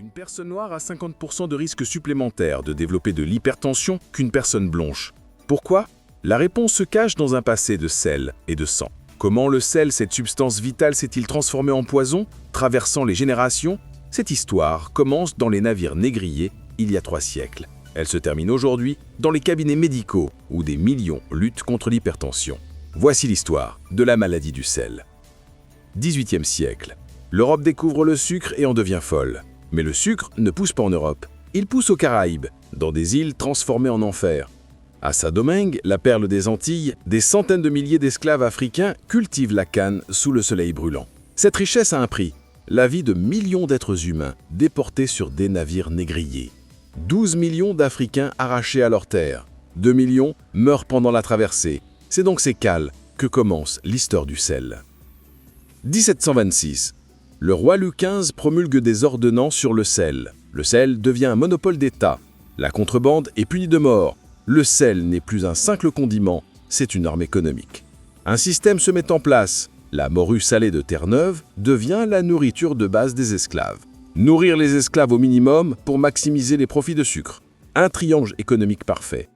Une personne noire a 50% de risque supplémentaire de développer de l'hypertension qu'une personne blanche. Pourquoi? La réponse se cache dans un passé de sel et de sang. Comment le sel, cette substance vitale, s'est-il transformé en poison, traversant les générations? Cette histoire commence dans les navires négriers il y a 3 siècles. Elle se termine aujourd'hui dans les cabinets médicaux où des millions luttent contre l'hypertension. Voici l'histoire de la maladie du sel. 18e siècle. L'Europe découvre le sucre et en devient folle. Mais le sucre ne pousse pas en Europe. Il pousse aux Caraïbes, dans des îles transformées en enfer. À Saint-Domingue, la perle des Antilles, des centaines de milliers d'esclaves africains cultivent la canne sous le soleil brûlant. Cette richesse a un prix, la vie de millions d'êtres humains déportés sur des navires négriers. 12 millions d'Africains arrachés à leurs terres. 2 millions meurent pendant la traversée. C'est donc ces cales que commence l'histoire du sel. 1726. Le roi Louis XV promulgue des ordonnances sur le sel. Le sel devient un monopole d'État. La contrebande est punie de mort. Le sel n'est plus un simple condiment, c'est une arme économique. Un système se met en place. La morue salée de Terre-Neuve devient la nourriture de base des esclaves. Nourrir les esclaves au minimum pour maximiser les profits de sucre. Un triangle économique parfait.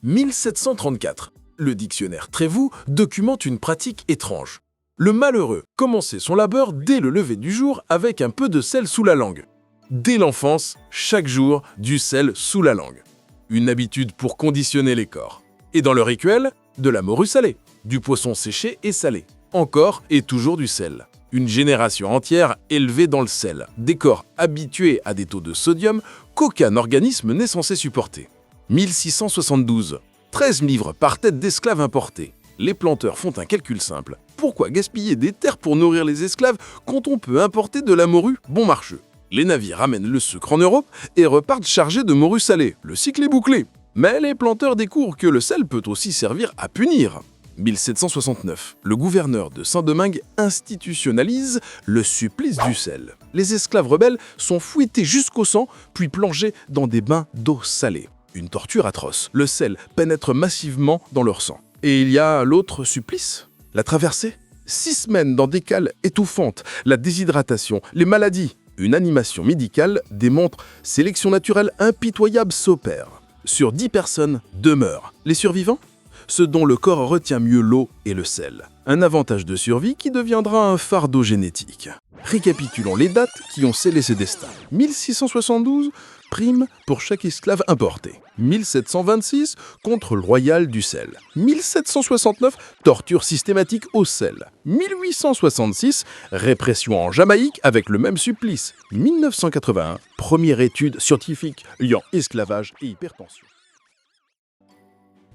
1734. Le dictionnaire Trévoux documente une pratique étrange. Le malheureux commençait son labeur dès le lever du jour avec un peu de sel sous la langue. Dès l'enfance, chaque jour, du sel sous la langue. Une habitude pour conditionner les corps. Et dans le rituel, de la morue salée, du poisson séché et salé. Encore et toujours du sel. Une génération entière élevée dans le sel. Des corps habitués à des taux de sodium qu'aucun organisme n'est censé supporter. 1672. 13 livres par tête d'esclaves importés. Les planteurs font un calcul simple. Pourquoi gaspiller des terres pour nourrir les esclaves quand on peut importer de la morue bon marché? Les navires ramènent le sucre en Europe et repartent chargés de morue salée. Le cycle est bouclé. Mais les planteurs découvrent que le sel peut aussi servir à punir. 1769. Le gouverneur de Saint-Domingue institutionnalise le supplice du sel. Les esclaves rebelles sont fouettés jusqu'au sang, puis plongés dans des bains d'eau salée. Une torture atroce. Le sel pénètre massivement dans leur sang. Et il y a l'autre supplice, la traversée. 6 semaines dans des cales étouffantes, la déshydratation, les maladies. Une animation médicale démontre sélection naturelle impitoyable s'opère. Sur 10 personnes, 2 meurent. Les survivants? Ceux dont le corps retient mieux l'eau et le sel. Un avantage de survie qui deviendra un fardeau génétique. Récapitulons les dates qui ont scellé ces destins. 1672, prime pour chaque esclave importé. 1726, contrôle royal du sel. 1769, torture systématique au sel. 1866, répression en Jamaïque avec le même supplice. 1981, première étude scientifique liant esclavage et hypertension.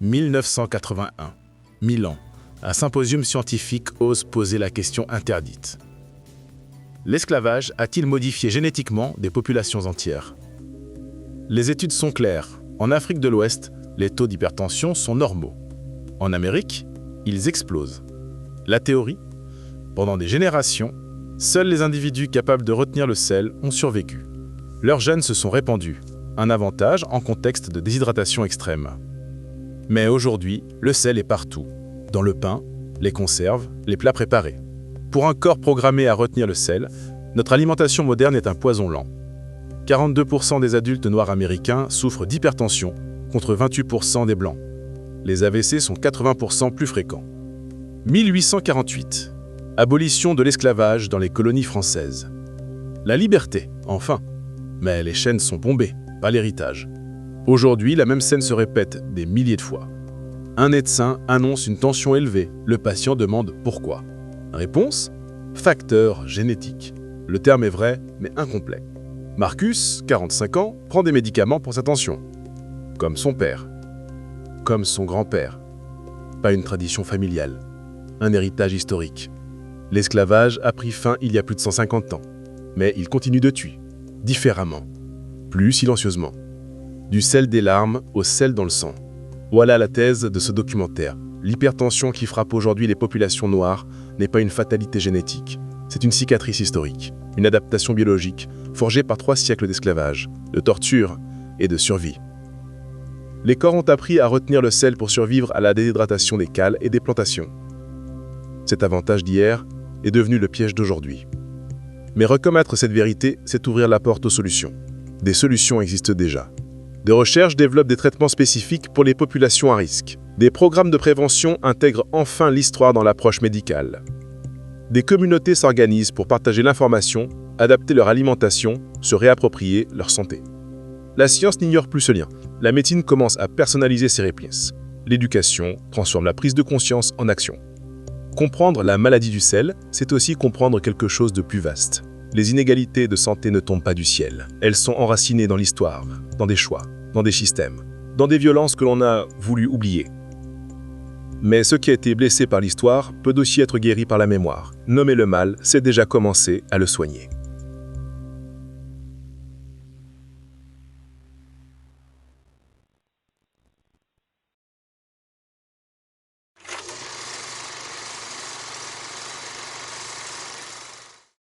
1981. Milan. Un symposium scientifique ose poser la question interdite. L'esclavage a-t-il modifié génétiquement des populations entières? Les études sont claires. En Afrique de l'Ouest, les taux d'hypertension sont normaux. En Amérique, ils explosent. La théorie? Pendant des générations, seuls les individus capables de retenir le sel ont survécu. Leurs gènes se sont répandus, un avantage en contexte de déshydratation extrême. Mais aujourd'hui, le sel est partout, dans le pain, les conserves, les plats préparés. Pour un corps programmé à retenir le sel, notre alimentation moderne est un poison lent. 42% des adultes noirs américains souffrent d'hypertension, contre 28% des blancs. Les AVC sont 80% plus fréquents. 1848. Abolition de l'esclavage dans les colonies françaises. La liberté, enfin. Mais les chaînes sont bombées, pas l'héritage. Aujourd'hui, la même scène se répète des milliers de fois. Un médecin annonce une tension élevée. Le patient demande pourquoi. Réponse? Facteur génétique. Le terme est vrai, mais incomplet. Marcus, 45 ans, prend des médicaments pour sa tension. Comme son père. Comme son grand-père. Pas une tradition familiale. Un héritage historique. L'esclavage a pris fin il y a plus de 150 ans. Mais il continue de tuer. Différemment. Plus silencieusement. Du sel des larmes au sel dans le sang. Voilà la thèse de ce documentaire. L'hypertension qui frappe aujourd'hui les populations noires n'est pas une fatalité génétique. C'est une cicatrice historique, une adaptation biologique forgée par 3 siècles d'esclavage, de torture et de survie. Les corps ont appris à retenir le sel pour survivre à la déshydratation des cales et des plantations. Cet avantage d'hier est devenu le piège d'aujourd'hui. Mais reconnaître cette vérité, c'est ouvrir la porte aux solutions. Des solutions existent déjà. Des recherches développent des traitements spécifiques pour les populations à risque. Des programmes de prévention intègrent enfin l'histoire dans l'approche médicale. Des communautés s'organisent pour partager l'information, adapter leur alimentation, se réapproprier leur santé. La science n'ignore plus ce lien. La médecine commence à personnaliser ses réponses. L'éducation transforme la prise de conscience en action. Comprendre la maladie du sel, c'est aussi comprendre quelque chose de plus vaste. Les inégalités de santé ne tombent pas du ciel. Elles sont enracinées dans l'histoire, dans des choix, dans des systèmes, dans des violences que l'on a voulu oublier. Mais ce qui a été blessé par l'histoire peut aussi être guéri par la mémoire. Nommer le mal, c'est déjà commencer à le soigner.